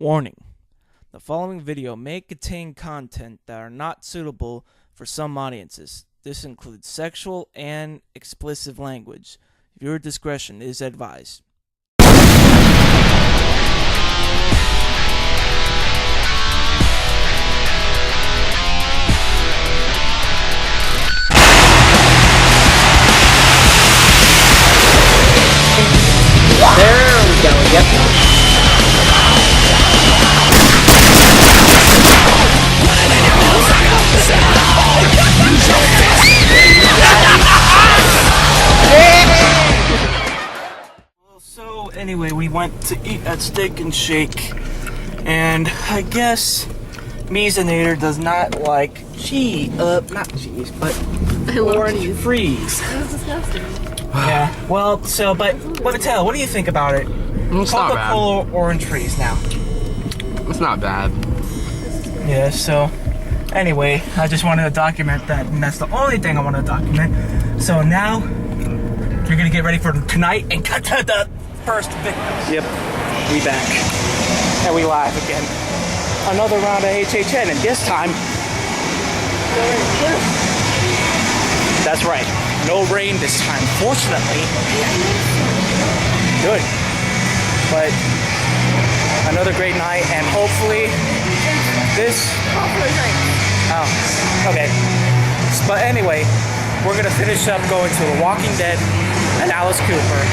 Warning: the following video may contain content that are not suitable for some audiences. This includes sexual and explicit language. Viewer discretion is advised. There we go, yep. So anyway, we went to eat at Steak and Shake, and I guess Measanator does not like not cheese, but orange freeze. It was disgusting. Yeah, well, so, but Taylor, what do you think about it? It's not bad. Coca-Cola orange freeze now. It's not bad. Yeah, so anyway, I just wanted to document that, and that's the only thing I want to document. So now you're gonna get ready for tonight and cut to the first victim. Yep, we back. And we live again. Another round of HHN, and this time, that's right, no rain this time, fortunately. Good. But another great night, and hopefully this... Oh, okay. But anyway, we're gonna finish up going to The Walking Dead and Alice Cooper.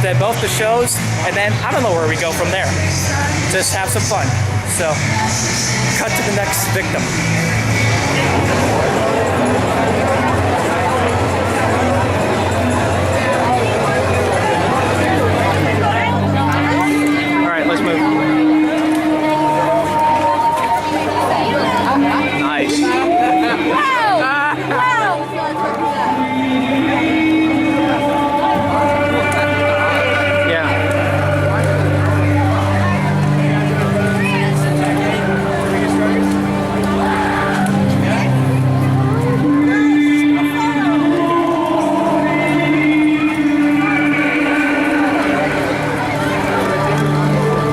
Then both the shows, and then I don't know where we go from there. Just have some fun. So, cut to the next victim. All right, let's move. Nice.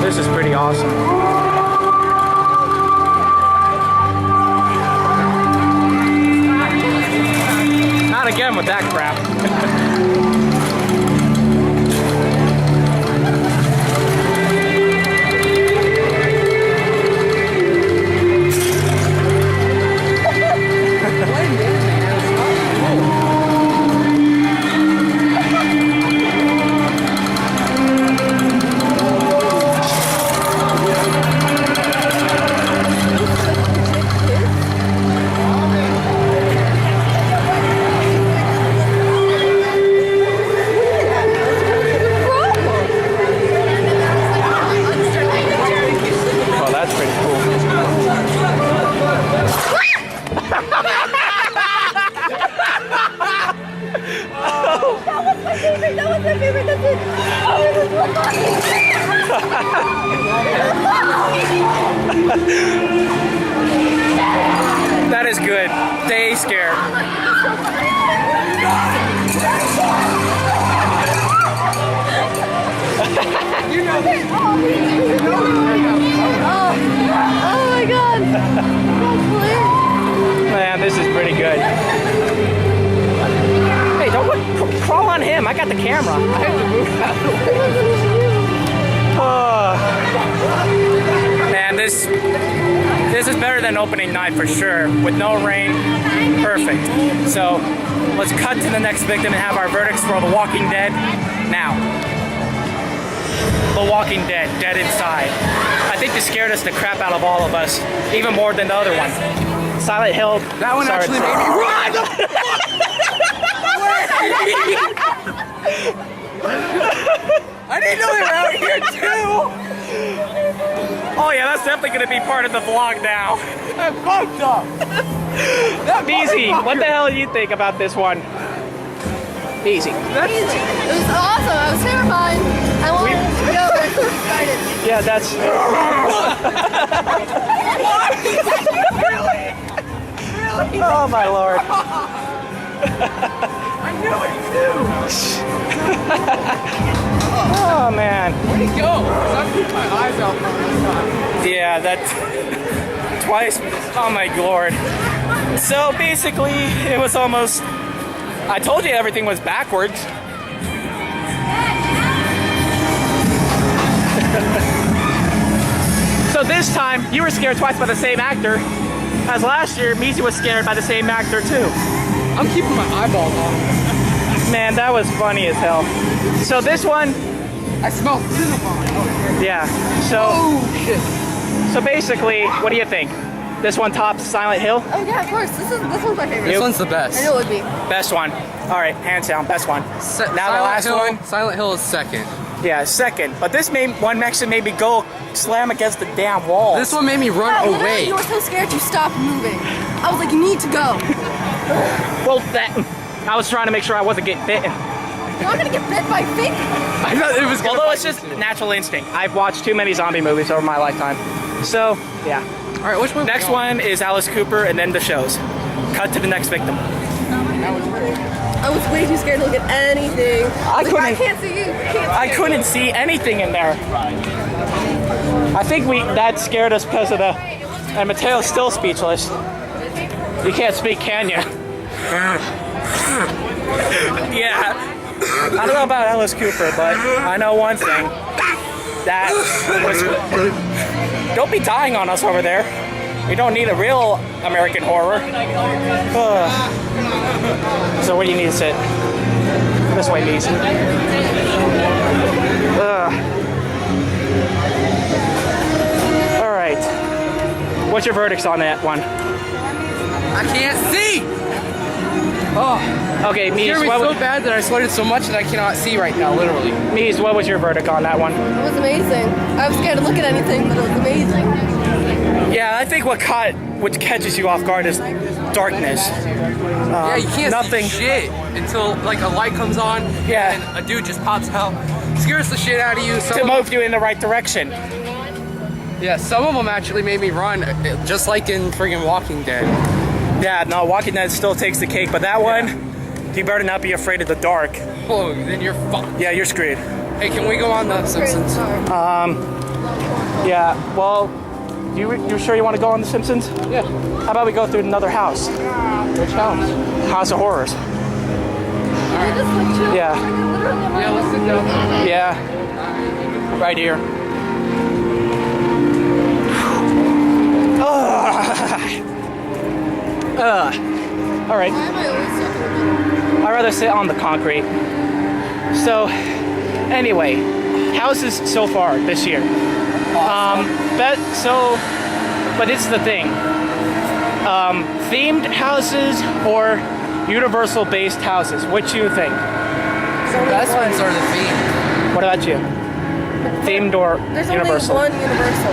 This is pretty awesome. Not again with that crap. That is good. Stay scared. Oh my god. Man, this is pretty good. Hey, don't crawl on him. I got the camera. I have to move out of the way. Man, this is better than opening night for sure. With no rain, perfect. So let's cut to the next victim and have our verdicts for The Walking Dead now. The Walking Dead, dead inside. I think this scared us the crap out of all of us, even more than the other one. Silent Hill. That one actually made me run! I didn't know they were out here too! Oh yeah, that's definitely going to be part of the vlog now. That fucked up! Easy, what the hell do you think about this one? Easy. It was awesome. I was terrified. I wanted to go. I was so excited. Yeah, that's... Really? Really? Oh my lord. I knew it too! Oh man. Where'd he go? 'Cause I put my eyes out for this time. Yeah, that twice. Oh my lord. So basically, it was almost. I told you everything was backwards. So this time, you were scared twice by the same actor, as last year, Misi was scared by the same actor too. I'm keeping my eyeballs on. Man, that was funny as hell. So this one, I smell cinnamon. yeah. So, Oh shit. so basically, what do you think? This one tops Silent Hill? Oh yeah, of course. This one's my favorite. This one's the best. I knew it would be. Best one. All right, hands down, best one. Now the Silent last Hill, one. Silent Hill is second. Yeah, second. But this one actually made me go slam against the damn wall. This one made me run Yeah, literally, away. you were so scared you stopped moving. I was like, you need to go. Well, I was trying to make sure I wasn't getting bitten. You're not gonna get bit by fake. I thought it was. Although it's just natural instinct. I've watched too many zombie movies over my lifetime. So, yeah. All right, which one? Next one is Alice Cooper and then the shows. Cut to the next victim. I was way too scared to look at anything. I can't see you. I couldn't see anything in there. I think that scared us because of the. And Mateo's still speechless. You can't speak, can you? Yeah. I don't know about Alice Cooper, but I know one thing. That was. Don't be dying on us over there. We don't need a real American horror. So where do you need to sit? This way, please. All right. What's your verdicts on that one? I can't see. Oh, Okay, it Mies, scared me so bad that I sweated so much that I cannot see right now, literally. Mies, what was your verdict on that one? It was amazing. I was scared to look at anything, but it was amazing. Yeah, I think what catches you off guard is darkness. Yeah, you can't nothing. see shit until like a light comes on. Yeah. And a dude just pops out, scares the shit out of you. To move you in the right direction. Yeah, some of them actually made me run, just like in friggin' Walking Dead. Yeah, no, Walking Dead still takes the cake, but that one, you better not be afraid of the dark. Whoa, then you're fucked. Yeah, you're screwed. Hey, can we go on the Simpsons? Yeah, well, you sure you want to go on The Simpsons? Yeah. How about we go through another house? Which house? House of Horrors. You just like chill. Yeah. Literally, I'm Yeah, let's sit down. Yeah. Right here. All right. Why am I always stuck in the middle? I'd rather sit on the concrete. So, anyway, houses so far this year. But it's the thing. Themed houses or universal-based houses? Which do you think? The best ones are the theme. What about you? Themed or There's universal? only one universal.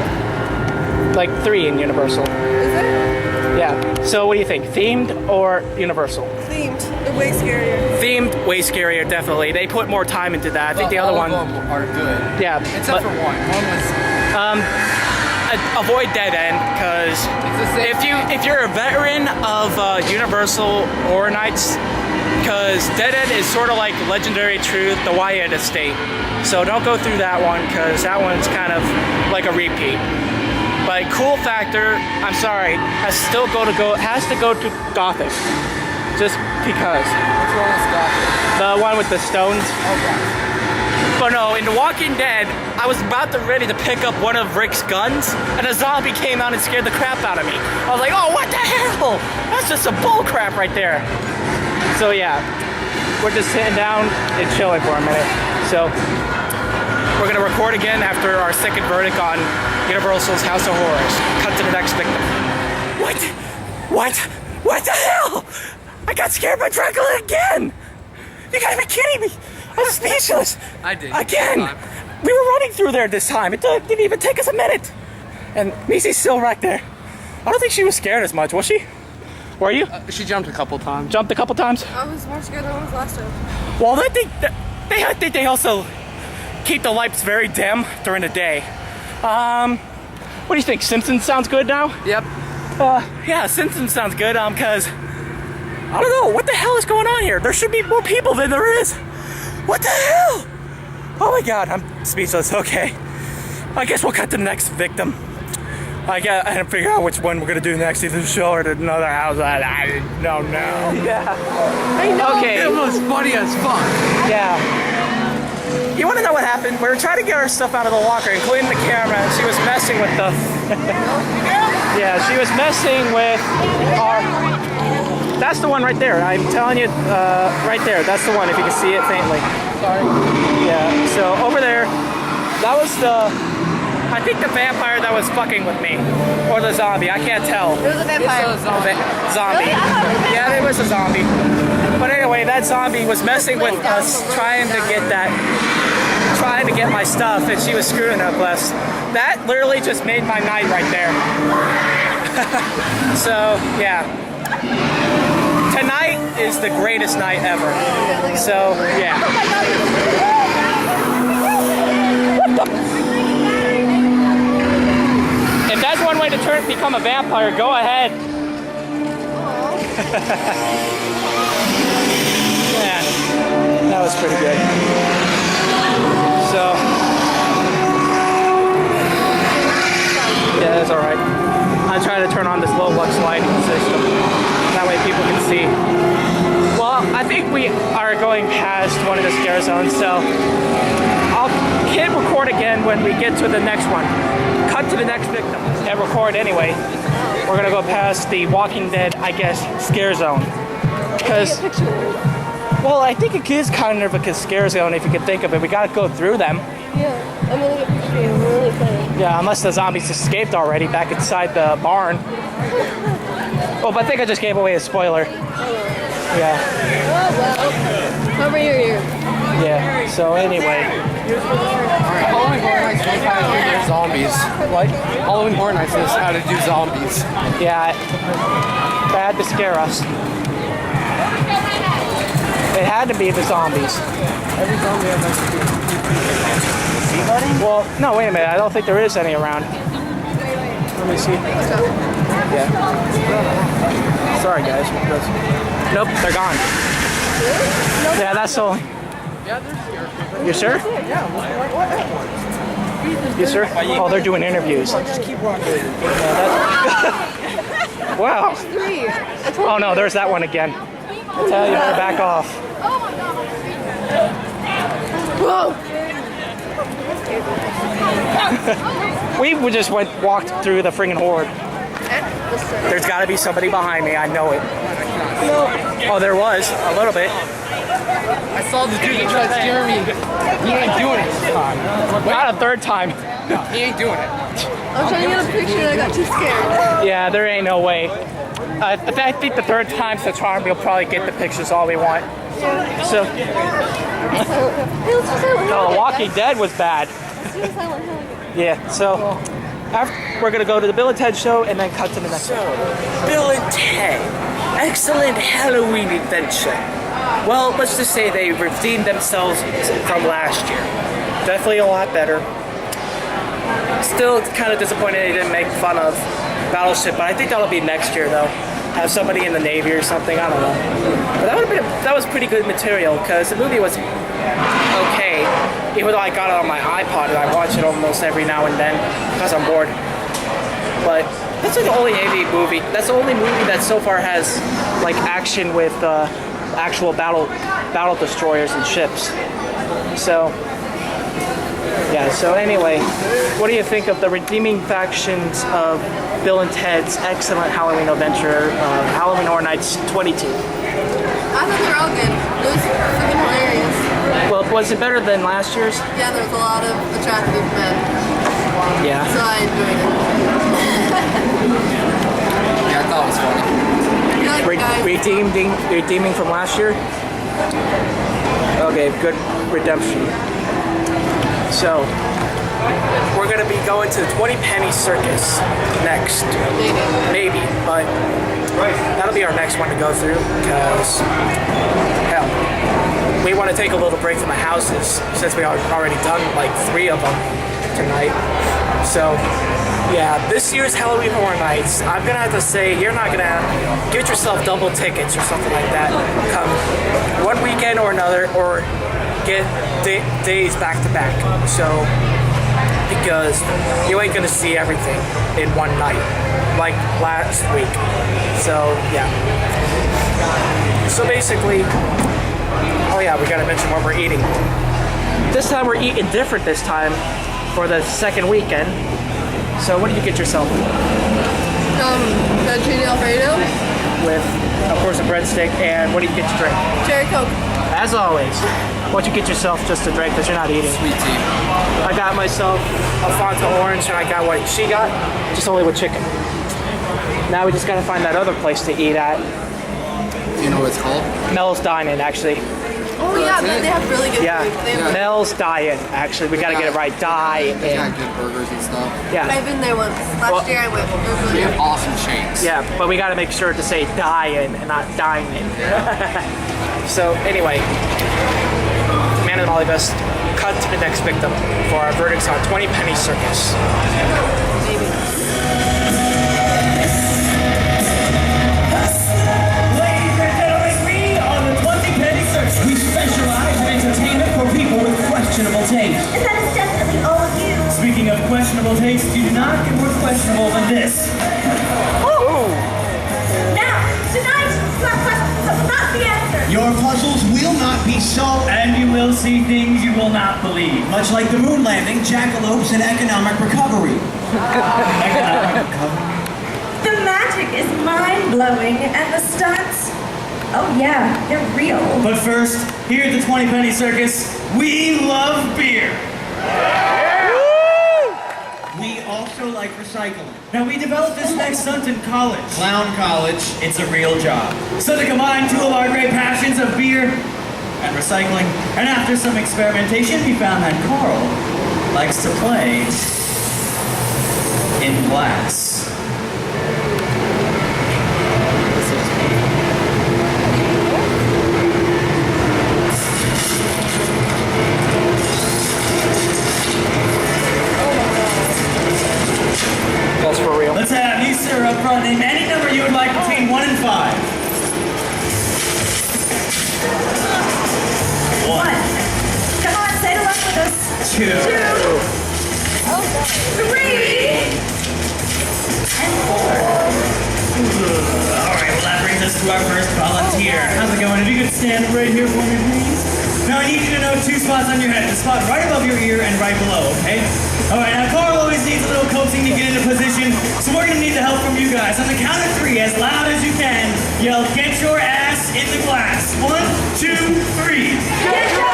Like 3 in universal. Is there? Yeah. So what do you think? Themed or universal? Themed. They're way scarier. Themed, way scarier, definitely. They put more time into that. I think the other all one. of them are good. Yeah. Except for one. One was. Avoid Dead End, because if you're a veteran of Universal Horror Nights, because Dead End is sort of like Legendary Truth, the Wyandot Estate. So don't go through that one, because that one's kind of like a repeat. But cool factor, I'm sorry, has to go to Gothic, just because. Which one was Gothic? The one with the stones. Okay. But no, in The Walking Dead, I was ready to pick up one of Rick's guns, and a zombie came out and scared the crap out of me. I was like, oh, what the hell? That's just some bull crap right there. So yeah, we're just sitting down and chilling for a minute. So we're gonna record again after our second verdict on Universal's House of Horrors. Cut to the next victim. What the hell? I got scared by Dracula again! You gotta be kidding me! I'm speechless! I did. Again! We were running through there this time. It didn't even take us a minute. And Misi's still right there. I don't think she was scared as much, was she? Were you? She jumped a couple times. Jumped a couple times? I was more scared than I was last time. Well, I think they also keep the lights very dim during the day. What do you think? Simpsons sounds good now? Yep. Yeah, Simpsons sounds good. Cause I don't know what the hell is going on here. There should be more people than there is. What the hell? Oh my God, I'm speechless. Okay, I guess we'll cut to the next victim. I gotta figure out which one we're gonna do next, either the show or another house. I don't know. Yeah. I know. Okay. It was funny as fuck. Yeah. You want to know what happened? We were trying to get our stuff out of the locker, including the camera. She was messing with the. Yeah, she was messing with our. That's the one right there. I'm telling you, right there. That's the one. If you can see it faintly. Sorry. Yeah. So over there, that was the. I think the vampire that was fucking with me, or the zombie. I can't tell. It was a vampire. Zombie. Really? I thought it was a vampire. Yeah, it was a zombie. But anyway, that zombie was messing with us, trying to get my stuff, and she was screwing up us. That literally just made my night right there. So yeah, tonight is the greatest night ever. So yeah. Oh my god. If that's one way to become a vampire, go ahead. Yeah, that was pretty good. So, yeah, that's all right. I'm trying to turn on this low lux lighting system. That way people can see. Well, I think we are going past one of the scare zones, so I'll hit record again when we get to the next one. Cut to the next victim. And record anyway. We're gonna go past the Walking Dead, I guess, scare zone. Because, well, I think it is kind of a scare zone if you can think of it. We gotta go through them. Yeah, I'm gonna get a picture of you really funny. Yeah, unless the zombies escaped already back inside the barn. Oh, but I think I just gave away a spoiler. Yeah. Oh well. Over here. Yeah. So anyway. Alright, Halloween Horror Nights knows how to do zombies. What? Halloween Horror Nights knows how to do zombies. Yeah. They had to scare us. It had to be the zombies. Every zombie has Well, no, wait a minute. I don't think there is any around. Let me see. Yeah. Sorry, guys. Nope, they're gone. Yeah, that's all. Yeah, they're here. You sure? You sure? Oh, they're doing interviews. Just keep walking. Wow. Three. Oh no, there's that one again. I tell you, better back off. Whoa. We just walked through the friggin' horde. There's got to be somebody behind me. I know it. Oh, there was a little bit. I saw the dude that tried to scare me. He ain't doing it this time. Not a third time. No, he ain't doing it. I'm trying to get a picture and I got too scared. Yeah, there ain't no way. I think the third time's the charm. We'll probably get the pictures all we want. So, no, Walking Dead was bad. Yeah, so we're gonna go to the Bill and Ted show and then cut to the next one. Bill and Ted, excellent Halloween adventure. Well, let's just say they redeemed themselves from last year. Definitely a lot better. Still kind of disappointed they didn't make fun of Battleship, but I think that'll be next year though. Have somebody in the Navy or something, I don't know. But that was pretty good material because the movie was okay. Even though I got it on my iPod and I watch it almost every now and then because I'm bored. But that's like the only Navy movie. That's the only movie that so far has like action with actual battle destroyers and ships. So yeah. So anyway, what do you think of the redeeming factions of Bill and Ted's excellent Halloween adventure, Halloween Horror Nights 22? I thought they were all good. It was freaking hilarious. Well, was it better than last year's? Yeah, there was a lot of attractive men. Yeah. So I enjoyed it. Yeah, I thought it was funny. You like the guys? Redeeming from last year? Okay, good redemption. So, we're gonna be going to the 20 Penny Circus next. Maybe, but that'll be our next one to go through because, hell, we want to take a little break from the houses since we already done like 3 of them tonight. So, yeah, this year's Halloween Horror Nights, I'm gonna have to say you're not gonna get yourself double tickets or something like that. Come one weekend or another, or get days back to back. So because you ain't gonna see everything in one night like last week. So yeah. So basically, oh yeah, we gotta mention what we're eating. This time we're eating different this time for the second weekend. So what did you get yourself? Fettuccine Alfredo. With, of course, a breadstick, and what do you get to drink? Cherry Coke. As always, what'd you get yourself just to drink because you're not eating? Sweet tea. I got myself a Fanta orange, and I got what she got, just only with chicken. Now we just gotta find that other place to eat at. Do you know what it's called? Mel's Dine-In, actually. Oh yeah, they have really good Yeah, food. They have Mel's Dine-In, actually. We gotta get it right. They Dine-In. got good burgers and stuff. Yeah. I've been there once. Last year I went. It was really They good. have awesome shakes. Yeah, but we gotta make sure to say dine-in and not dine-in. So anyway, Man and Molly Best cut to the next victim for our verdicts on 20 Penny Circus. Maybe. Ladies and gentlemen, we are the 20 Penny Circus. We specialize in entertainment for people with questionable taste. And that is definitely all of you. Speaking of questionable taste, you do not get more questionable than this. Now, tonight, your questions will not be answered. Your puzzles will not be solved. And you will see things you will not believe. Much like the moon landing, jackalopes, and economic recovery. The magic is mind-blowing, and the stunts, oh yeah, they're real. But first, here at the 20 Penny Circus, we love beer. We also like recycling. Now, we developed this next stunt in college. Clown college. It's a real job. So to combine two of our great passions of beer and recycling, and after some experimentation, we found that Carl likes to play in glass. That's for real. Let's have you, sir, up front. Name any number you would like between 1 and 5. 1, Come on, say it along with us. 2, 3, and 4. All right, well, that brings us to our first volunteer. How's it going? If you could stand right here for me, please. Now, I need you to know 2 spots on your head. The spot right above your ear and right below, okay? All right, now, Carl always needs a little coaxing to get into position, so we're going to need the help from you guys. On the count of 3, as loud as you can, yell, "Get your ass in the glass." 1, 2, 3. Get your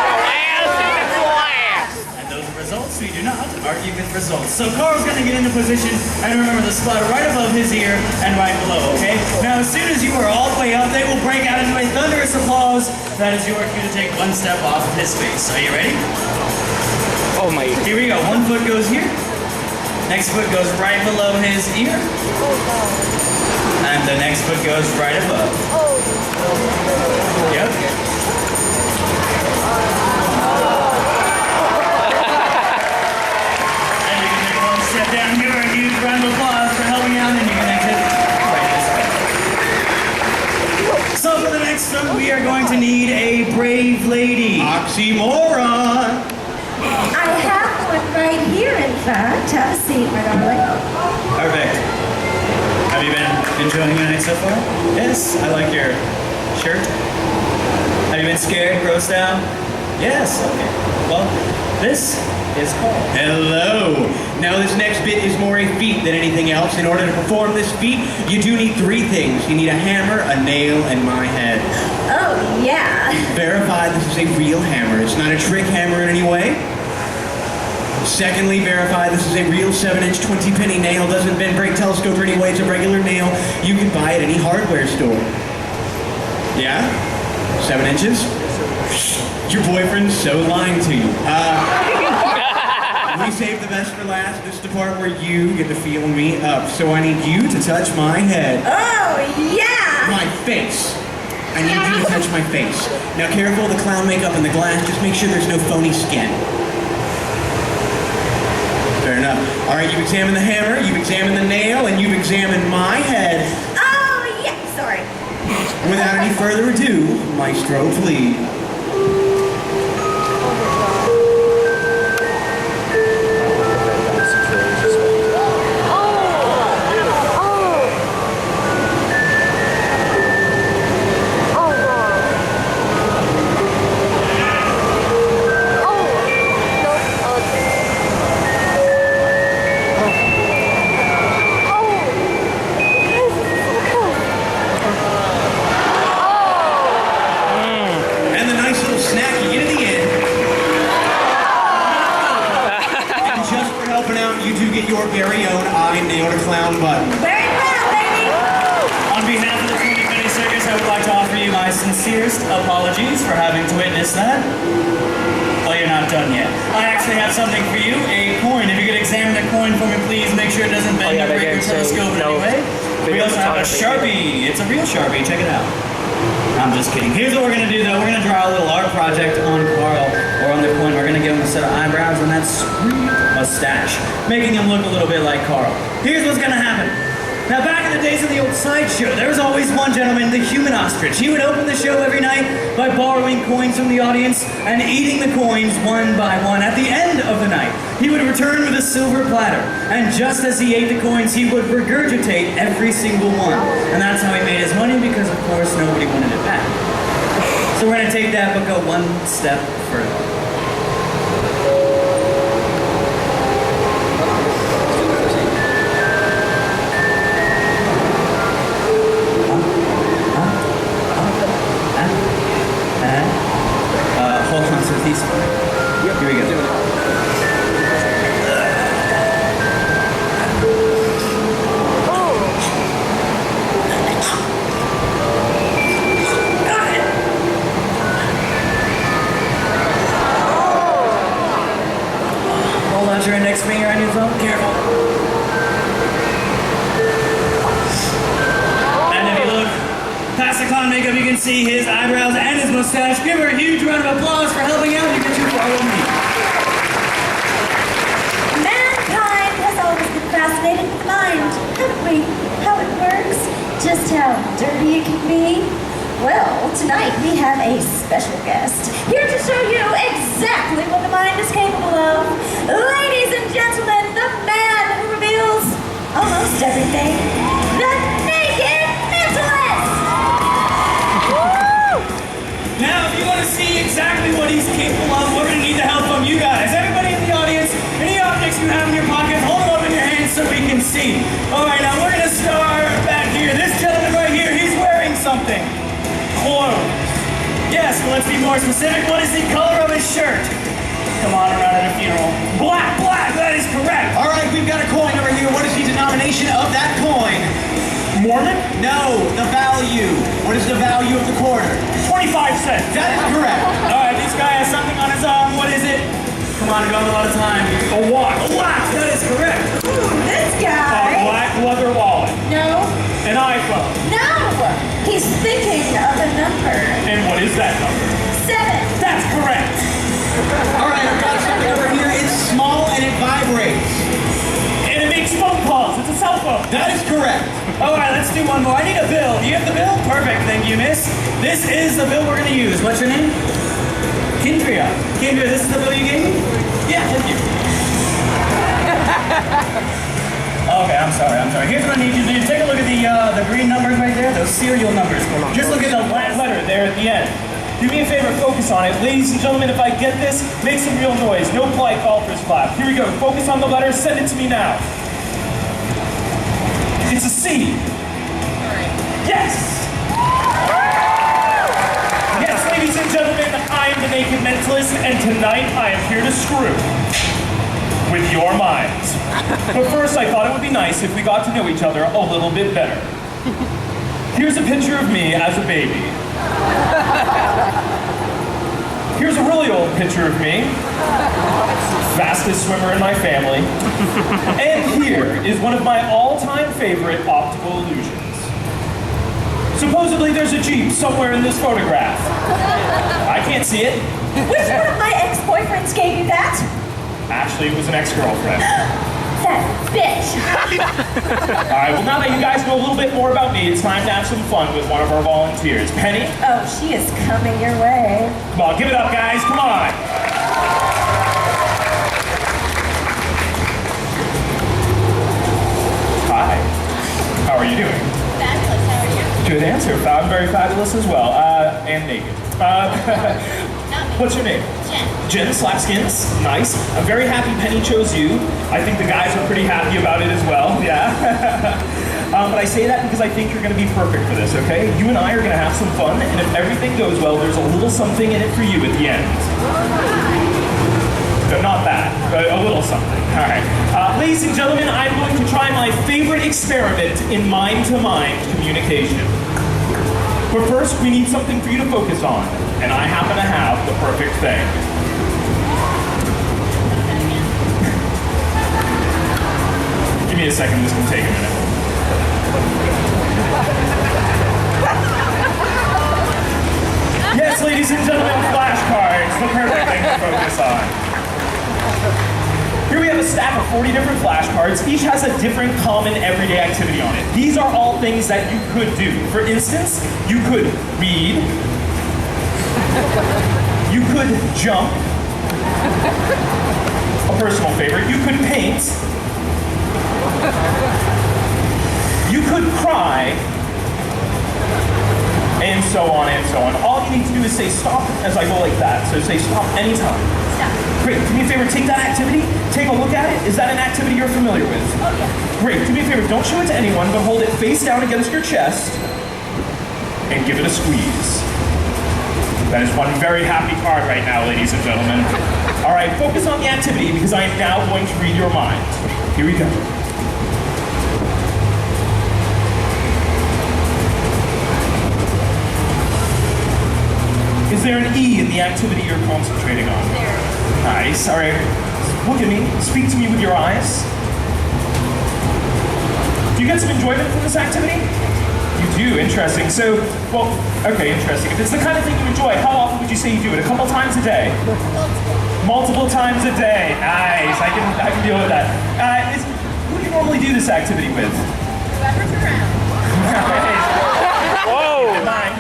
And those are results. We do not argue with results. So Carl's going to get into position, and remember the spot right above his ear and right below, okay? Now, as soon as you are all the way up, they will break out into a thunderous applause. That is your cue to take 1 step off of his face. Are you ready? Oh my. Here we go. 1 foot goes here. Next foot goes right below his ear. And the next foot goes right above. Yep. And you can take 1 step down here and use a round of applause for helping out, and you can exit right this way. So for the next one, we are going to need a brave lady. Oxymoron. I have one right here, in fact. Have a seat, my darling. Perfect. Have you been enjoying the night so far? Yes, I like your shirt. Have you been scared, grossed out? Yes, okay. Well, this is Carl. Hello. Now this next bit is more a feat than anything else. In order to perform this feat, you do need 3 things. You need a hammer, a nail, and my head. Oh, yeah. Verify this is a real hammer. It's not a trick hammer in any way. Secondly, verify this is a real 7-inch 20 penny nail. Doesn't bend, break, telescope or any way. It's a regular nail you can buy at any hardware store. Yeah? 7 inches? Your boyfriend's so lying to you. We saved the best for last. This is the part where you get to feel me up. So I need you to touch my head. Oh, yeah. My face. I need you to touch my face. Now careful, the clown makeup and the glass. Just make sure there's no phony skin. Fair enough. All right, you've examined the hammer, you've examined the nail, and you've examined my head. Oh, yeah. Sorry. Without any further ado, Maestro, please. I nailed a clown button. Very proud, baby. On behalf of the 20 Penny Circus, I would like to offer you my sincerest apologies for having to witness that. Oh, you're not done yet. I actually have something for you, a coin. If you could examine the coin for me, please, make sure it doesn't bend or break your telescope in any way. We also have a Sharpie. It's a real Sharpie. Check it out. I'm just kidding. Here's what we're going to do, though. We're going to draw a little art project on Carl, or on the coin. We're going to give him a set of eyebrows and that sweet mustache, making him look a little bit like Carl. Here's what's going to happen. Now, back in the days of the old sideshow, there was always one gentleman, the human ostrich. He would open the show every night by borrowing coins from the audience and eating the coins one by one. At the end of the night, he would return with a silver platter. And just as he ate the coins, he would regurgitate every single one. And that's how he made his money, because, of course, nobody wanted it back. So we're going to take that, but go one step further. Hold on to these. Yep, here we go. Got it. Hold on to your index finger on your thumb. Careful. And if you look past the clown makeup, you can see his eyebrows and his mustache. Give her a huge round of applause for helping out. You get to follow me. Mankind has always been fascinated with the mind, haven't we? How it works, just how dirty it can be. Well, tonight we have a special guest here to show you exactly what the mind is capable of. Ladies and gentlemen, the man who reveals almost everything, the Newkd Mentalist! Now, if you want to see exactly what he's capable of, we're going to need the help from you guys. Everybody in the audience, any objects you have in your pockets, hold them up in your hands so we can see. All right, now we're going to start back here. This gentleman right here, he's wearing something. Clothes. Yes, well, let's be more specific. What is the color of his shirt? Come on around at a funeral. Black, that is correct. All right, we've got a coin over here. What is the denomination of that coin? Mormon? No, the value. What is the value of the quarter? 25 cents. That is correct. All right, this guy has something on his arm. What is it? Come on, we don't have a lot of time. A watch. A watch, that is correct. Ooh, this A guy. black leather wallet. No, An iPhone. no. He's thinking of a number. And what is that number? 7. That's correct. All right, I've got something over here. It's small and it vibrates. And it makes phone calls. It's a cell phone. That is correct. All right, let's do one more. I need a bill. Do you have the bill? Perfect. Thank you, miss. This is the bill we're going to use. What's your name? Kendria. Kendria, this is the bill you gave me? Yeah, thank you. Okay, I'm sorry. Here's what I need you to do. Take a look at the green numbers right there, those serial numbers. Just look at the last letter there at the end. Do me a favor, focus on it. Ladies and gentlemen, if I get this, make some real noise. No polite golfers clap. Here we go. Focus on the letter. Send it to me now. It's a C. Yes! Yes, ladies and gentlemen, I am the Newkd Mentalist, and tonight I am here to screw with your minds. But first, I thought it would be nice if we got to know each other a little bit better. Here's a picture of me as a baby. Here's a really old picture of me. Fastest swimmer in my family. And here is one of my all-time favorite optical illusions. Supposedly there's a Jeep somewhere in this photograph. I can't see it. Which one of my ex-boyfriends gave you that? Actually, it was an ex-girlfriend. That bitch. All right, well, now that you guys know a little bit more about me, it's time to have some fun with one of our volunteers. Penny? Oh, she is coming your way. Come on, give it up, guys. Come on. Hi. How are you doing? Fabulous, how are you? Good answer. I'm very fabulous as well. And naked. What's your name? Jen Slapskins. Nice. I'm very happy Penny chose you. I think the guys are pretty happy about it as well. Yeah. But I say that because I think you're going to be perfect for this, okay? You and I are going to have some fun, and if everything goes well, there's a little something in it for you at the end. No, not that, but a little something. All right. Ladies and gentlemen, I'm going to try my favorite experiment in mind-to-mind communication. But first, we need something for you to focus on, and I happen to have the perfect thing. Give me a second, this can take a minute. Yes, ladies and gentlemen, flashcards, the perfect thing to focus on. Here we have a stack of 40 different flashcards. Each has a different common everyday activity on it. These are all things that you could do. For instance, you could read. You could jump. A personal favorite. You could paint. You could cry. And so on and so on. All you need to do is say stop as I go like that. So say stop anytime. Stop. Great. Do me a favor, take that activity, take a look at it. Is that an activity you're familiar with? Oh, yeah. Great. Do me a favor, don't show it to anyone, but hold it face down against your chest and give it a squeeze. That is one very happy card right now, ladies and gentlemen. All right, focus on the activity because I am now going to read your mind. Here we go. Is there an E in the activity you're concentrating on? There. Nice. All right. Look at me. Speak to me with your eyes. Do you get some enjoyment from this activity? You do. Interesting. So, well, okay, interesting. If it's the kind of thing you enjoy, how often would you say you do it? A couple times a day? Multiple times a day. Nice. I can deal with that. Who do you normally do this activity with? Whoever's around. Whoa! Keep in mind.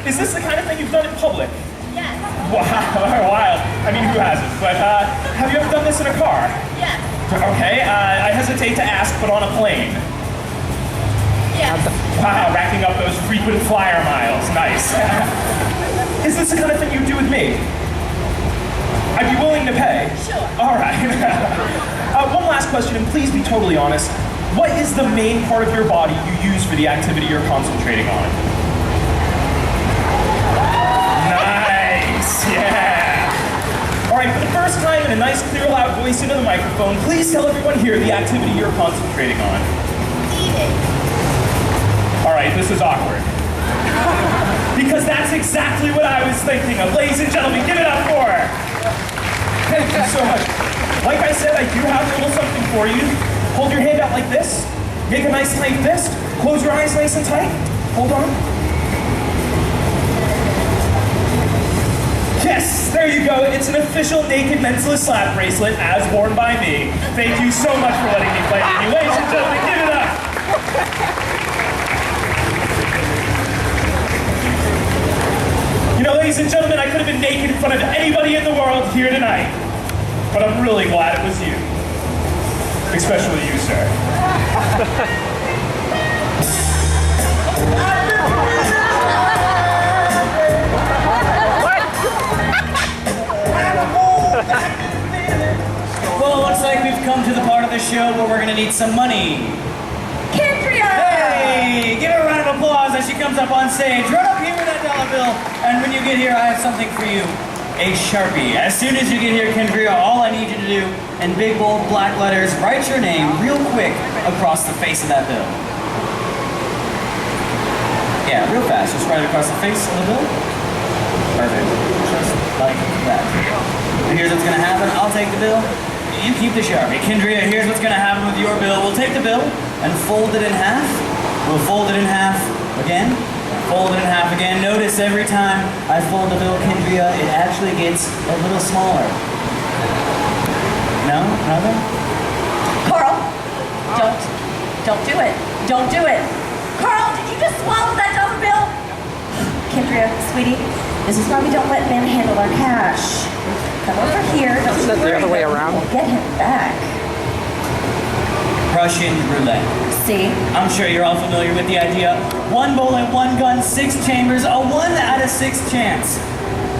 Is this the kind of thing you've done in public? Yes. Wow, wild. I mean, who hasn't? But have you ever done this in a car? Yes. Okay, I hesitate to ask, but on a plane. Yes. Wow, racking up those frequent flyer miles. Nice. Is this the kind of thing you do with me? I'd be willing to pay. Sure. All right. One last question, and please be totally honest. What is the main part of your body you use for the activity you're concentrating on? Nice, yeah. All right, for the first time in a nice, clear, loud voice into the microphone, please tell everyone here the activity you're concentrating on. Eating. All right, this is awkward. Because that's exactly what I was thinking of. Ladies and gentlemen, give it up for her. Thank you so much. Like I said, I do have a little something for you. Hold your hand out like this. Make a nice tight fist. Close your eyes nice and tight. Hold on. Yes, there you go. It's an official naked mentalist slap bracelet as worn by me. Thank you so much for letting me play with you. Ladies and gentlemen, give it up. You know, ladies and gentlemen, I could have been naked in front of anybody in the world here tonight, but I'm really glad it was you. Especially you, sir. Well, it looks like we've come to the part of the show where we're gonna need some money. Kendria! Hey, give her a round of applause as she comes up on stage. Run up here with that dollar bill, and when you get here, I have something for you. A Sharpie. As soon as you get here, Kendria, all I need you to do, in big bold black letters, write your name real quick across the face of that bill. Yeah, real fast. Just write it across the face of the bill. Perfect. Just like that. And here's what's gonna happen. I'll take the bill. You keep the Sharpie. Kendria, here's what's gonna happen with your bill. We'll take the bill and fold it in half. We'll fold it in half again. Fold it in half again. Notice every time I fold the bill, Kendria, it actually gets a little smaller. No? Nothing? Carl, don't do it. Don't do it. Carl, did you just swallow that dollar bill? Kendria, sweetie, this is why we don't let men handle our cash. Come over here. Don't you worry. the other way around? We'll get him back. Russian roulette. See? I'm sure you're all familiar with the idea. One bullet, one gun, 6 chambers, a 1 out of 6 chance.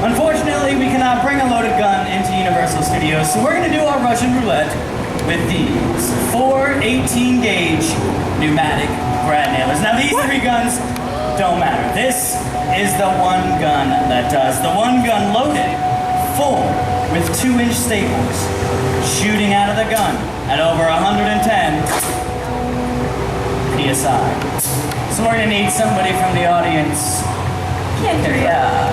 Unfortunately, we cannot bring a loaded gun into Universal Studios, so we're gonna do our Russian roulette with these 4 18-gauge pneumatic grad nailers. Now these 3 guns don't matter. This is the one gun that does. The one gun loaded, full, with 2-inch staples. shooting out of the gun at over 110 PSI. So we're gonna need somebody from the audience. Kendria.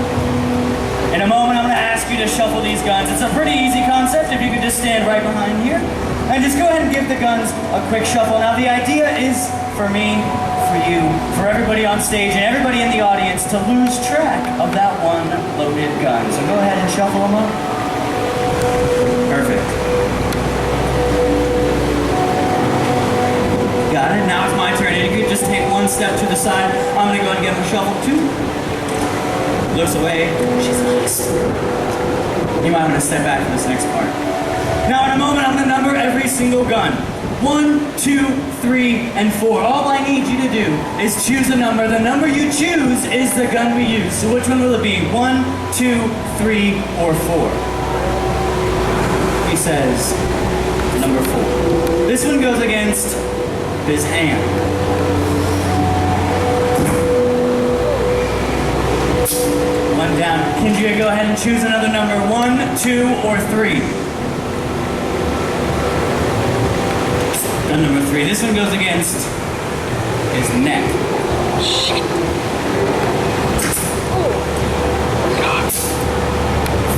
In a moment, I'm gonna ask you to shuffle these guns. It's a pretty easy concept if you could just stand right behind here. And just go ahead and give the guns a quick shuffle. Now the idea is for me, for you, for everybody on stage and everybody in the audience to lose track of that one loaded gun. So go ahead and shuffle them up. Perfect. Got it, now it's my turn. And you could just take one step to the side. I'm gonna go and get them shuffled too. Looks away. She's nice. You might want to step back for this next part. Now in a moment, I'm gonna number every single gun. 1, 2, 3, and 4. All I need you to do is choose a number. The number you choose is the gun we use. So which one will it be? 1, 2, 3, or 4? He says, number 4. This one goes against his hand. One down. Kendria, go ahead and choose another number. 1, 2, or 3. Gun number 3. This one goes against his neck.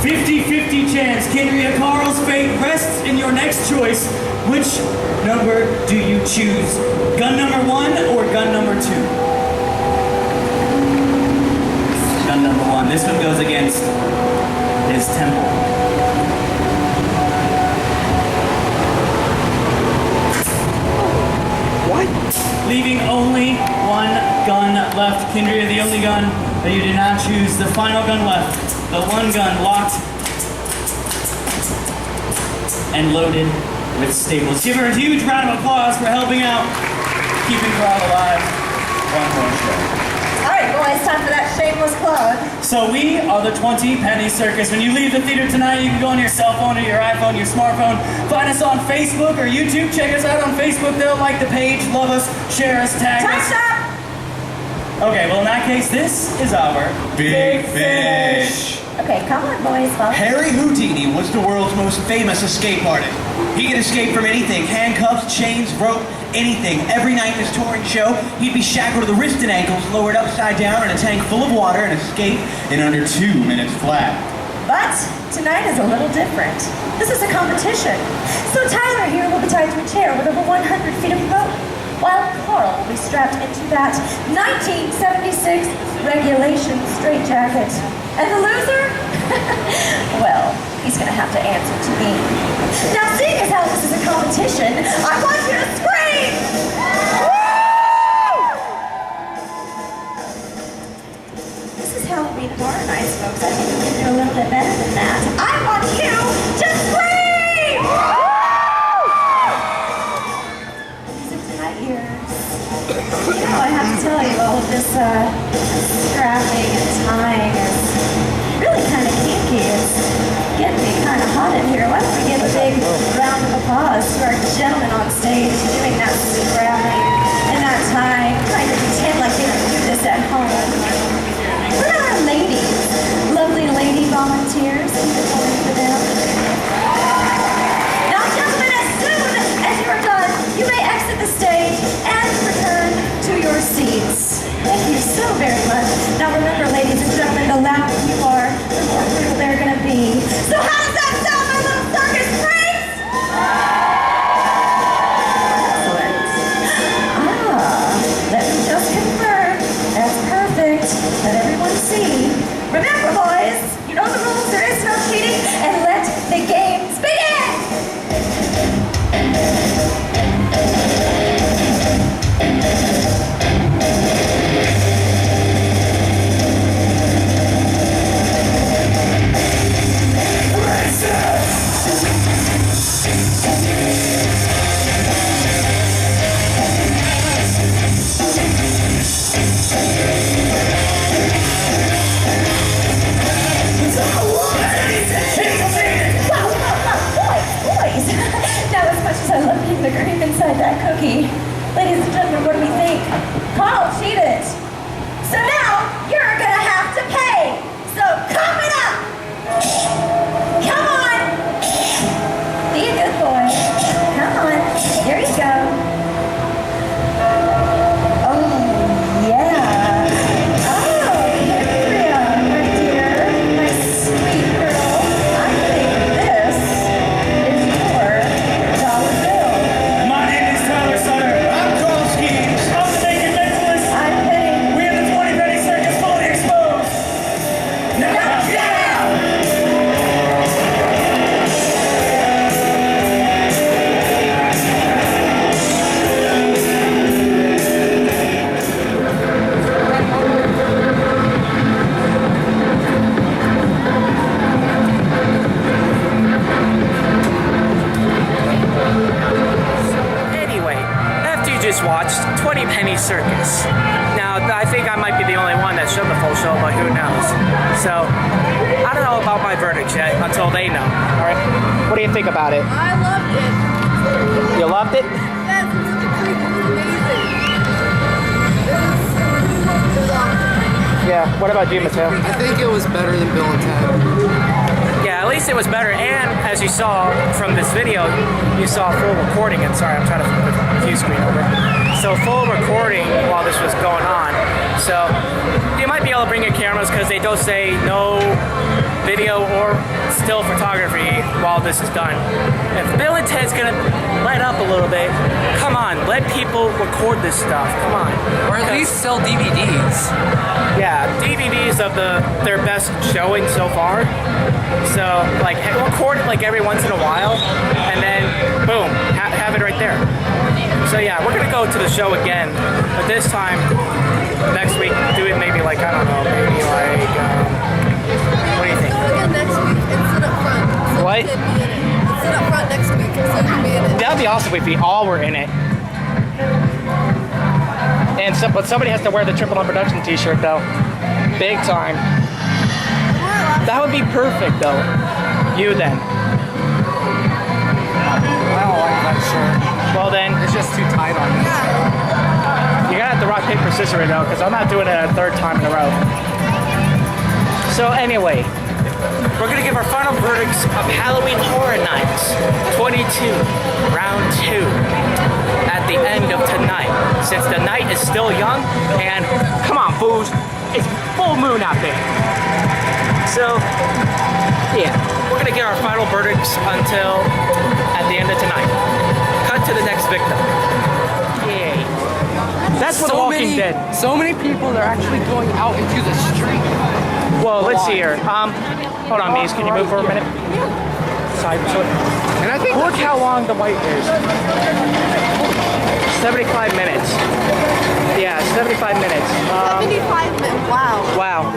50-50 chance. Kendria, Carl's fate rests in your next choice. Which number do you choose? Gun number 1 or gun number 2? Gun number 1. This one goes against his temple. What? Leaving only one gun left. Kendria, the only gun that you did not choose. The final gun left. The one gun locked and loaded with staples. Give her a huge round of applause for helping out, keeping Carl alive. One more show. All right, boys, time for that shameless plug. So we are the 20 Penny Circus. When you leave the theater tonight, you can go on your cell phone or your iPhone, your smartphone. Find us on Facebook or YouTube. Check us out on Facebook. They'll like the page, love us, share us, tag us. Stop! Okay, well in that case, this is our Big Fish. Okay, come on, boys. Follow. Harry Houdini was the world's most famous escape artist. He could escape from anything, handcuffs, chains, rope, anything. Every night in his touring show, he'd be shackled to the wrist and ankles, lowered upside down in a tank full of water, and escape in under 2 minutes flat. But tonight is a little different. This is a competition. So Tyler here will be tied to a chair with over 100 feet of rope, while Carl will be strapped into that 1976 regulation straitjacket. And the loser? Well, he's gonna have to answer to me. Now, seeing as how this is a competition, I want you to scream! Woo! This is Halloween Horror Nights, folks. I think we can do a little bit better than that. I want you to scream! These are tight ears. You know, I have to tell you, all of this strapping and tying is really kind of kinky. It's getting me kind of hot in here. Why don't we give a big round of applause to our gentlemen on stage doing that strapping and that tying, trying to pretend like they don't do this at home. What about our ladies? Lovely lady volunteers. Keep it going for them. Now, gentlemen, as soon as you are done, you may exit the stage and return to your seats. Thank you so very much. Now remember, ladies and gentlemen, the louder you are, the more brutal they're going to be. So how does that sound, my little circus freaks? Excellent. Let me just confirm. That's perfect. Let everyone see. Remember, boys, you know the rules. There is no cheating. And let the games begin! I love being the cream inside that cookie. Ladies and gentlemen, what do we think? Carl cheated. So now, you're gonna have to pay. So cough it up. Come on. The just watched 20 Penny Circus. Now, I think I might be the only one that showed the full show, but who knows? So, I don't know about my verdicts yet until they know. All right. What do you think about it? I loved it. You loved it? Yes, it was such a treat. It was amazing. It was awesome. Yeah. What about you, Mateo? I think it was better than Bill and Ted. Yeah, at least it was better. And as you saw from this video, you saw full recording. And sorry, I'm trying to flip the view screen over. So full recording while this was going on. So you might be able to bring your cameras because they don't say no video or still photography while this is done. If Bill and Ted's gonna let up a little bit, come on, let people record this stuff. Come on. Or at least sell DVDs. Yeah, DVDs of their best showing so far. So like record it like every once in a while, and then boom, have it right there. So yeah, we're gonna go to the show again, but this time next week do it maybe like I don't know, maybe like what do you think? Do it again next week and sit up front. So What? you can be in it. Sit up front next week so you can be in it. That'd be awesome if we all were in it. And so, but somebody has to wear the Triple M Production t-shirt though. Big time. That would be perfect though. You then. I don't like that shirt. Well then, It's just too tight on me. you're gonna have to rock, paper, scissors right now because I'm not doing it a third time in a row. So anyway, we're gonna give our final verdicts of Halloween Horror Nights 22, round 2, at the end of tonight. Since the night is still young, and come on, fools, it's full moon out there. So, yeah, we're gonna get our final verdicts until at the end of tonight. Cut to the next victim. Yay. That's what The Walking Dead. So many people are actually going out into the street. Well, let's see here. Hold on, Maze, can you move for a minute? Side to it. And I think Look how long the wait is. 75 minutes. Yeah, 75 minutes. 75 minutes. Wow. Wow.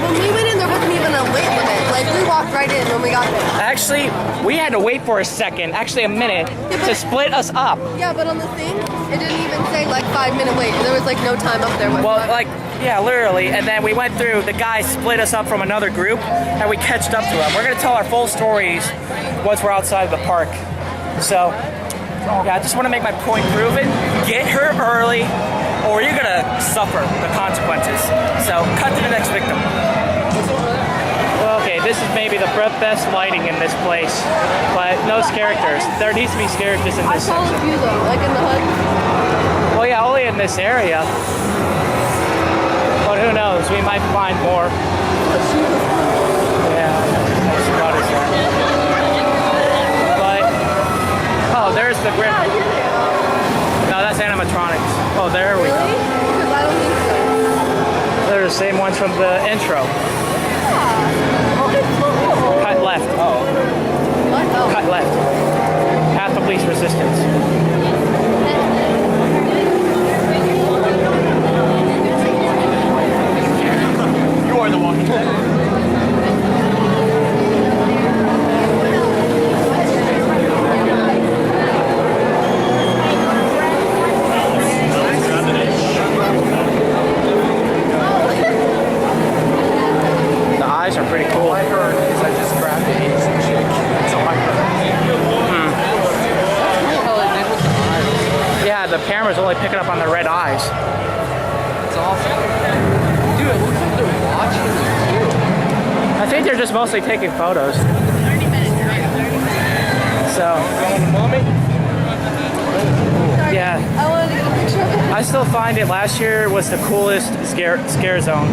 When we went in, there wasn't even a wait limit. Like, we walked right in when we got there. Actually, we had to wait for a second, actually a minute, to split us up. Yeah, but on the thing, it didn't even say, like, 5-minute wait. There was, like, no time up there. Well, like, yeah, literally. And then we went through, the guy split us up from another group, and we catched up to him. We're going to tell our full stories once we're outside of the park. So, yeah, I just want to make my point proven. Get here early, or you're going to suffer the consequences. So, cut to the next victim. Well, okay, this is maybe the best lighting in this place, but no characters. There needs to be characters in I this saw a section. few, though, like in the hood. Well, yeah, only in this area. But who knows? We might find more. Yeah, that's about it. But oh, there's the grip. No, that's animatronics. Oh, there we go. Really? Because I don't think so. They're the same ones from the intro. Cut left. What? Oh. Cut left. Path of least resistance. You are the Walking Dead. The eyes are pretty cool. I heard is I just grabbed an Asian chick. So I heard. What the hell they did with the eyes? Yeah, the camera's only picking up on the red eyes. It's awesome. Dude, it looks like they're watching you too. I think they're just mostly taking photos. 30 minutes, right? 30 minutes. So, yeah. I wanted to get a picture of it. I still find it last year was the coolest scare zone.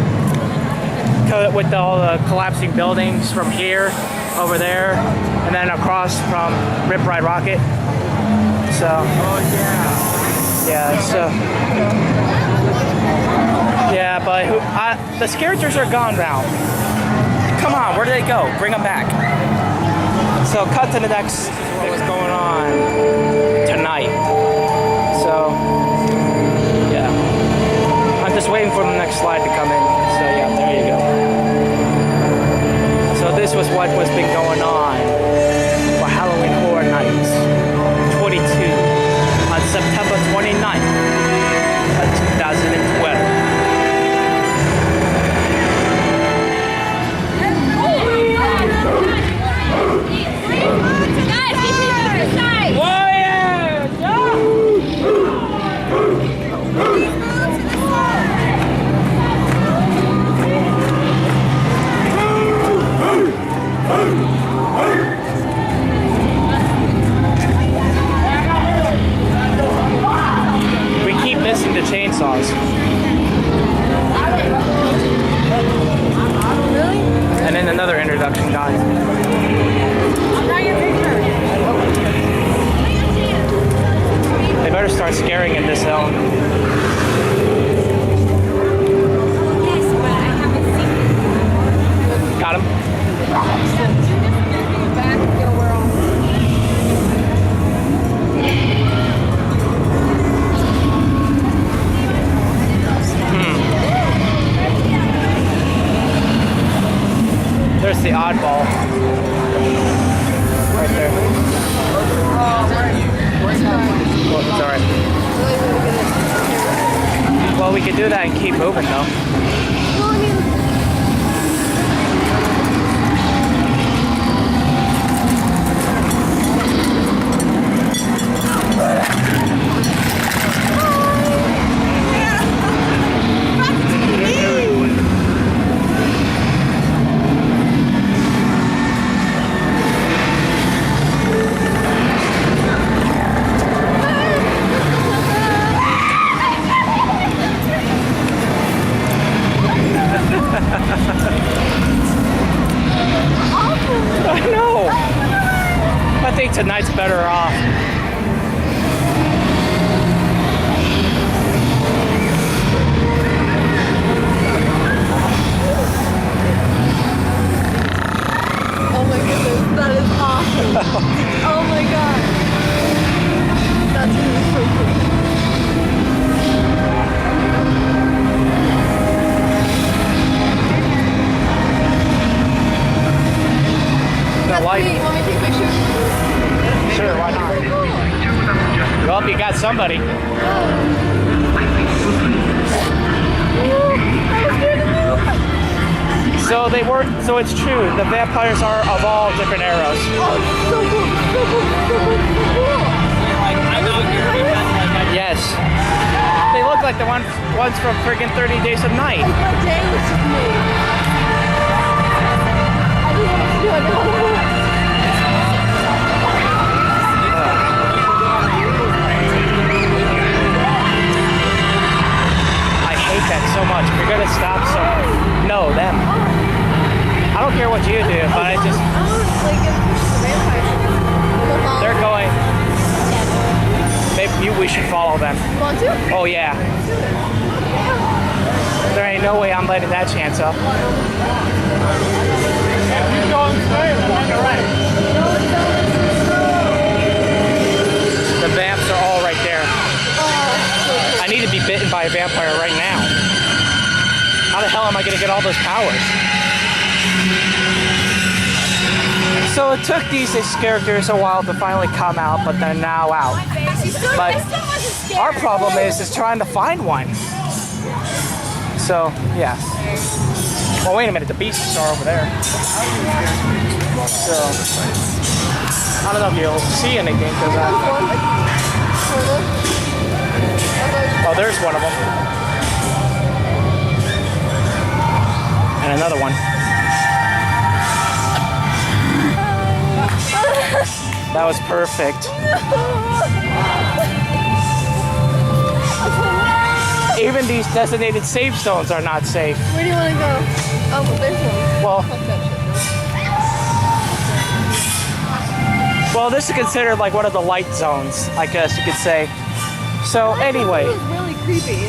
With all the collapsing buildings from here, over there, and then across from Rip Ride Rocket. So, yeah, so, yeah, but the scarecrows are gone now. Come on, where do they go? Bring them back. So, cut to the next. What's going on tonight? So, yeah, I'm just waiting for the next slide to come in. So, yeah, there you go. So this was what was been going on for Halloween Horror Nights 22 on September 29th. the chainsaws. Really? And then another introduction guide. They better start scaring in this zone. Got him? There's the oddball. Right there. Well, it's alright. Well, we could do that and keep moving though. I know. I think tonight's better off. Oh my goodness, that is awesome. Oh my god. That's really so cool. The light. You want me to take a picture? Sure, why not? Well, you got somebody. So they work. So it's true. The vampires are of all different eras. Oh, so cool. So cool. So cool. So cool. Yes. They look like the ones from friggin' 30 Days of Night. What day was just made? I didn't know what to do. I didn't know what to do. I hate that so much. If you're gonna stop someone, no, them. I don't care what you do, but I just, Like, get pushed the vampires. they're going. Maybe we should follow them. Want to? Oh yeah. There ain't no way I'm letting that chance up. The vamps are all right there. I need to be bitten by a vampire right now. How the hell am I gonna get all those powers? So it took these characters a while to finally come out, but they're now out. But our problem is trying to find one. So, yeah. Well, wait a minute, the beasts are over there. So, I don't know if you'll see anything, because oh, there's one of them. And another one. That was perfect. Even these designated safe zones are not safe. Where do you want to go? Oh, well, there's one. Well, Fuck that shit. well, this is considered like one of the light zones, I guess you could say. So anyway, It was really creepy.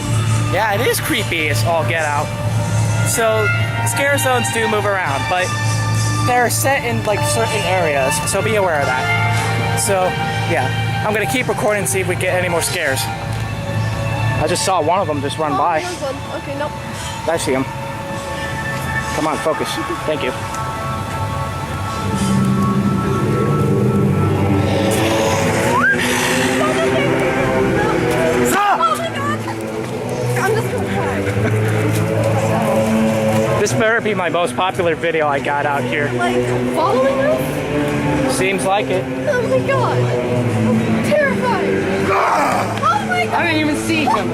yeah, it is creepy as all get out. So scare zones do move around, but they're set in like certain areas, so be aware of that. So yeah, I'm gonna keep recording and see if we get any more scares. I just saw one of them just run by. There's one. Okay, nope. I see him. Come on, focus. Thank you. I'm just gonna cry. This better be my most popular video I got out here. Like, following us? Seems like it. Oh my god. I'm terrified. Oh my god. I didn't even see him.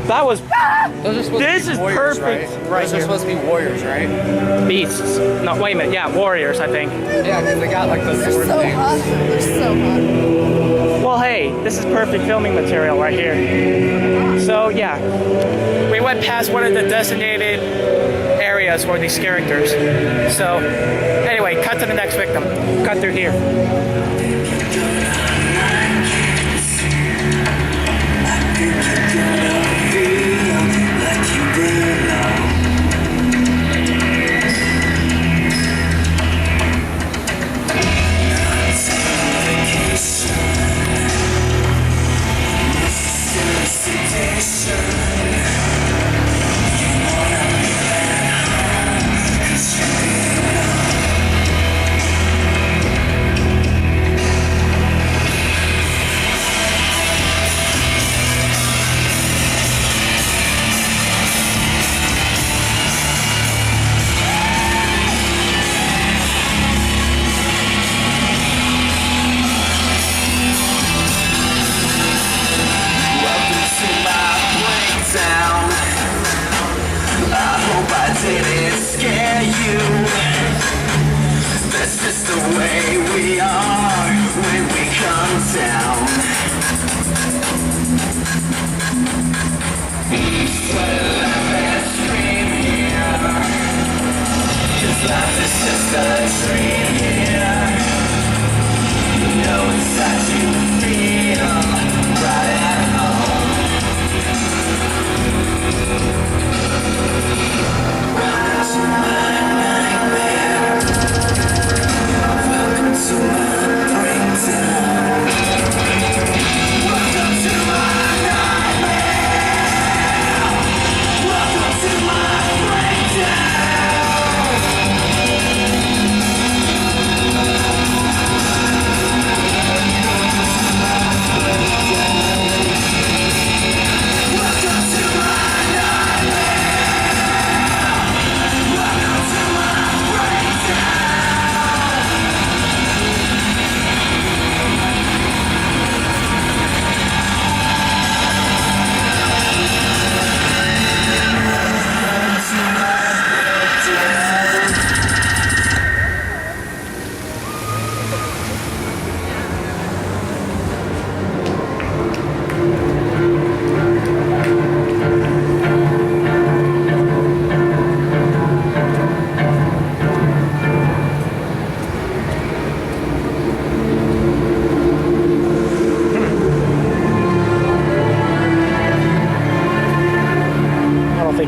That was Those are supposed This to be is warriors, perfect right? right Those are here. supposed to be warriors, right? beasts. No, wait a minute. Yeah, warriors, I think. Yeah, because they got like the They're sword so things. hot. They're so hot. Well, hey, this is perfect filming material right here. So yeah, we went past one of the designated areas for these characters. So anyway, cut to the next victim. Cut through here. Didn't scare you. That's just the way we are when we come down. But life has dream here. 'Cause life is just a dream here. You know inside you feel right at home. Welcome to my nightmare. Welcome to my breakdown. Welcome to my nightmare. Welcome to my breakdown. Welcome to my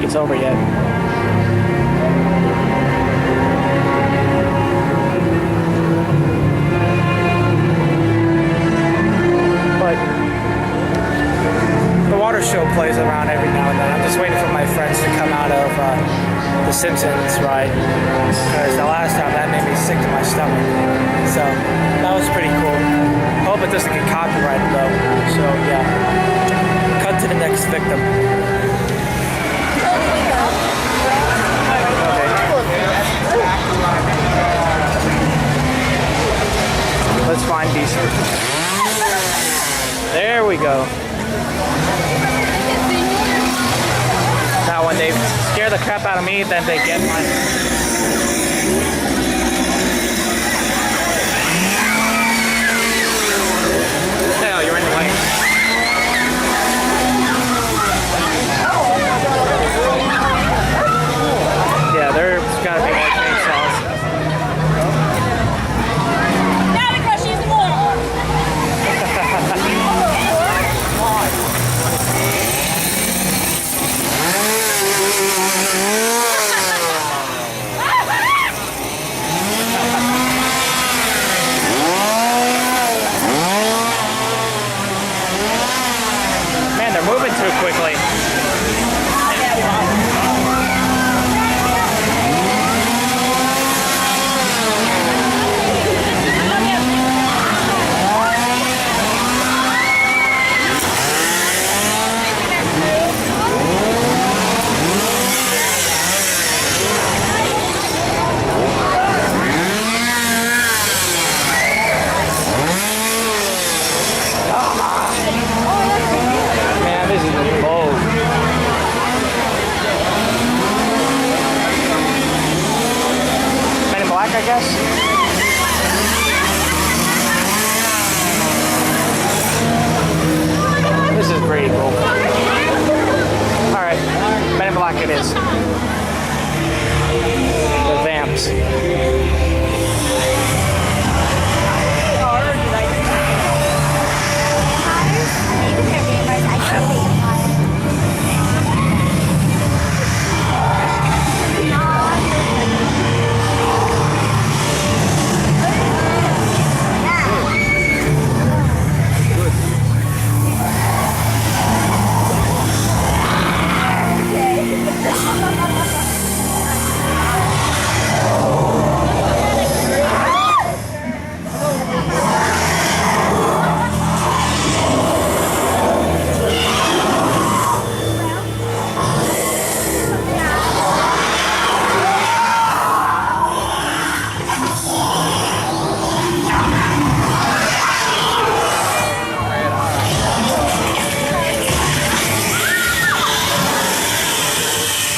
It's over yet. But the water show plays around every now and then. I'm just waiting for my friends to come out of the Simpsons ride, because the last time that made me sick to my stomach. So that was pretty cool. Hope it doesn't get copyrighted though. So yeah. Cut to the next victim. Let's find these. There we go. Now when they scare the crap out of me, then they get mine. Hell, you're in the way. Yeah, there's gotta be more chainsaws. Man, they're moving too quickly. Man, this is cold. Men in Black, I guess. black it is. The vamps.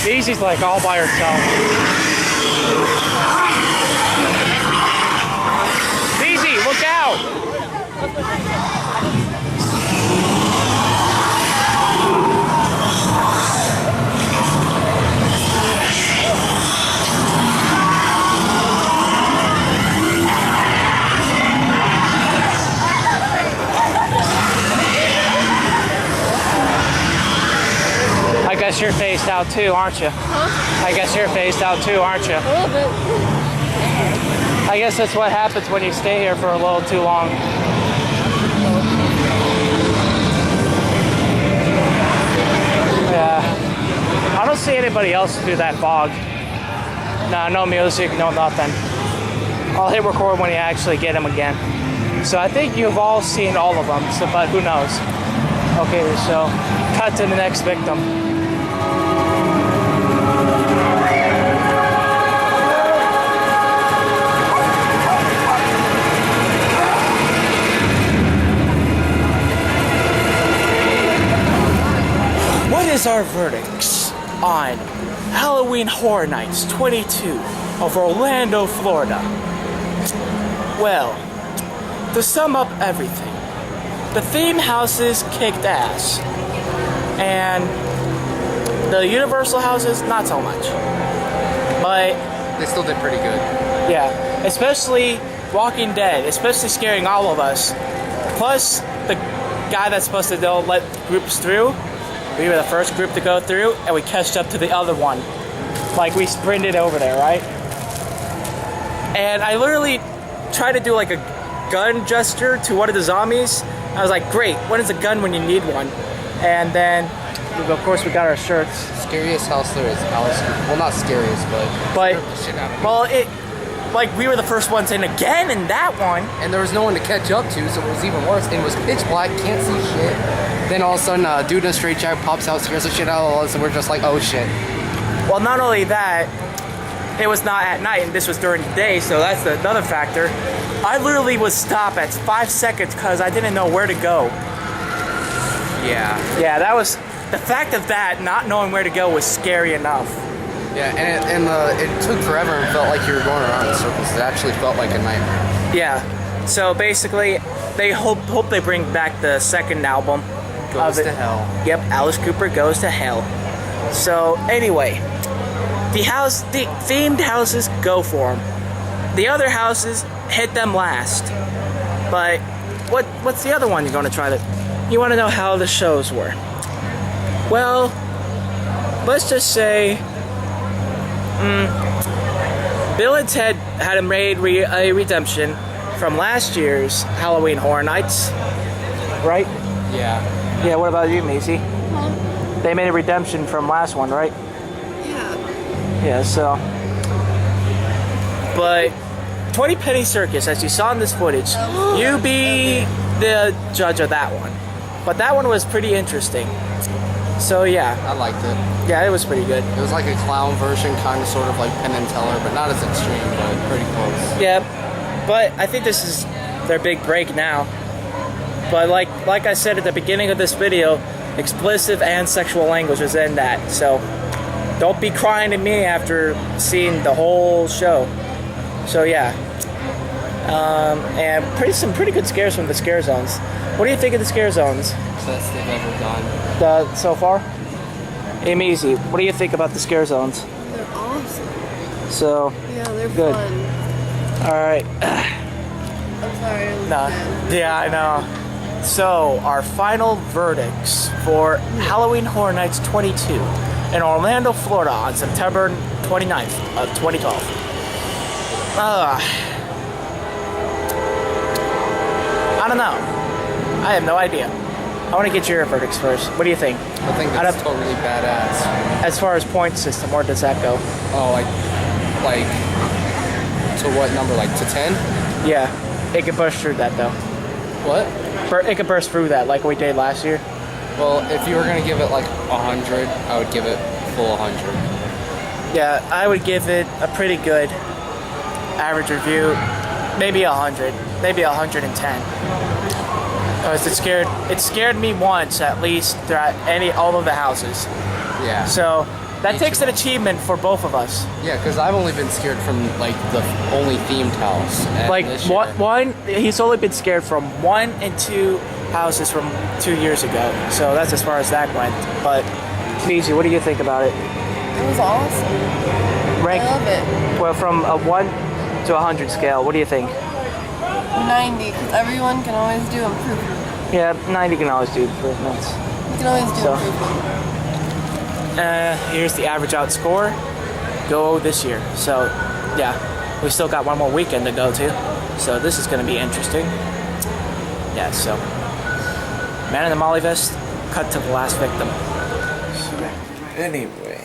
Daisy's like all by herself. Daisy, look out! I guess you're phased out too, aren't you? Huh? I guess you're phased out too, aren't you? A little bit. I guess that's what happens when you stay here for a little too long. Yeah. I don't see anybody else do that fog. No, no music, no nothing. I'll hit record when you actually get them again. So I think you've all seen all of them, so, but who knows? Okay, so cut to the next victim. What is our verdicts on Halloween Horror Nights 22 of Orlando, Florida? Well, to sum up everything, the theme houses kicked ass, and the Universal houses not so much. But They still did pretty good. yeah, especially Walking Dead, especially scaring all of us. Plus, the guy that's supposed to let groups through, we were the first group to go through, and we catched up to the other one. Like, we sprinted over there, right? And I literally tried to do like a gun gesture to one of the zombies. I was like, great, when is a gun when you need one? And then, of course, we got our shirts. Scariest house there is Alice. Well, not scariest, but But, scared the shit out of me. well, like, we were the first ones in again in that one. And there was no one to catch up to, so it was even worse. And it was pitch black, can't see shit. Then all of a sudden, a dude in a straight jacket pops out, scares the shit out of us, and we're just like, oh shit. Well, not only that, it was not at night, and this was during the day, so that's another factor. I literally was stopped at 5 seconds because I didn't know where to go. Yeah. Yeah, that was, the fact of that, not knowing where to go was scary enough. Yeah, and it took forever and felt like you were going around in circles. It actually felt like a nightmare. Yeah, so basically, they hope they bring back the second album. Goes to hell. Yep, Alice Cooper Goes to Hell. So anyway, the themed houses, go for them. The other houses, hit them last. But what's the other one you're going to try to? You want to know how the shows were? Well, let's just say, Bill and Ted had made a redemption from last year's Halloween Horror Nights, right? Yeah. Yeah. What about you, Macy? They made a redemption from last one, right? Yeah. Yeah, so. But 20 Penny Circus, as you saw in this footage, you be the judge of that one. But that one was pretty interesting. So yeah. I liked it. Yeah, it was pretty good. It was like a clown version, kind of sort of like Penn Teller, but not as extreme, but pretty close. Yeah, but I think this is their big break now. But like I said at the beginning of this video, explicit and sexual language was in that. So don't be crying at me after seeing the whole show. So yeah. And some pretty good scares from the scare zones. What do you think of the scare zones? Best they've ever done. So far? Hey, Maisie, what do you think about the scare zones? They're awesome. So, Yeah, they're Good. fun. all right. I'm sorry. I was Nah. dead. Yeah, I know. So, our final verdicts for Halloween Horror Nights 22 in Orlando, Florida on September 29th of 2012. I don't know. I have no idea. I want to get your verdicts first. What do you think? I think Out that's of- totally badass. As far as point system, where does that go? Oh, like to what number? Like to 10? Yeah, it could burst through that though. What? It could burst through that like we did last year. Well, if you were gonna give it like 100, I would give it full 100. Yeah, I would give it a pretty good average review. Maybe 100, maybe 110. Because it scared me once at least throughout all of the houses. Yeah. So that Each takes of an achievement for both of us. Yeah, because I've only been scared from like the only themed house. And Like this year- he's only been scared from 1 and 2 houses from 2 years ago. So that's as far as that went. But Maisie, what do you think about it? It was awesome. Rank, I love it. well, from a 1 to 100 scale, what do you think? 90, because everyone can always do improvement. Yeah, 90 can always do improvements. You can always do So- improvement. Here's the average out score. Go this year. So, yeah, we still got one more weekend to go to. So this is going to be interesting. Yeah, so man in the molly vest, cut to the last victim. So, anyway,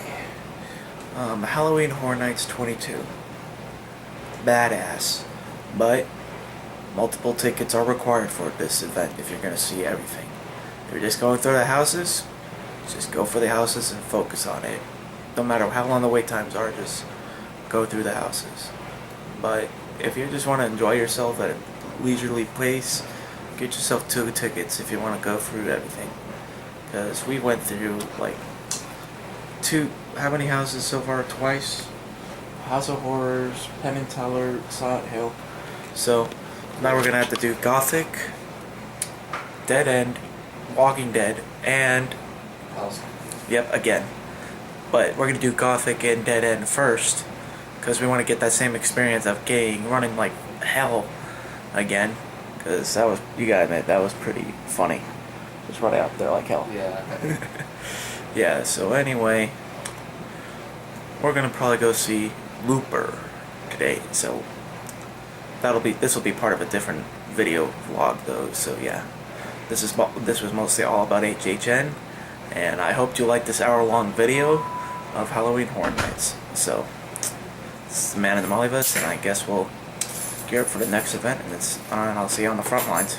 Halloween Horror Nights 22. Badass, but multiple tickets are required for this event if you're going to see everything. If you're just going through the houses, just go for the houses and focus on it. No matter how long the wait times are, just go through the houses. But if you just want to enjoy yourself at a leisurely pace, get yourself 2 tickets if you want to go through everything. Because we went through like how many houses so far? Twice? House of Horrors, Penn Teller, Silent Hill. So now we're gonna have to do Gothic, Dead End, Walking Dead, and yep, again. But we're gonna do Gothic and Dead End first, because we want to get that same experience of running like hell again. Because that was, you gotta admit, that was pretty funny. Just running out there like hell. Yeah. Yeah. So anyway, we're gonna probably go see Looper today. So this will be part of a different video vlog though. So yeah, this was mostly all about HHN. And I hope you liked this hour-long video of Halloween Horror Nights. So, this is the man in the molly vest, and I guess we'll gear up for the next event, and I'll see you on the front lines.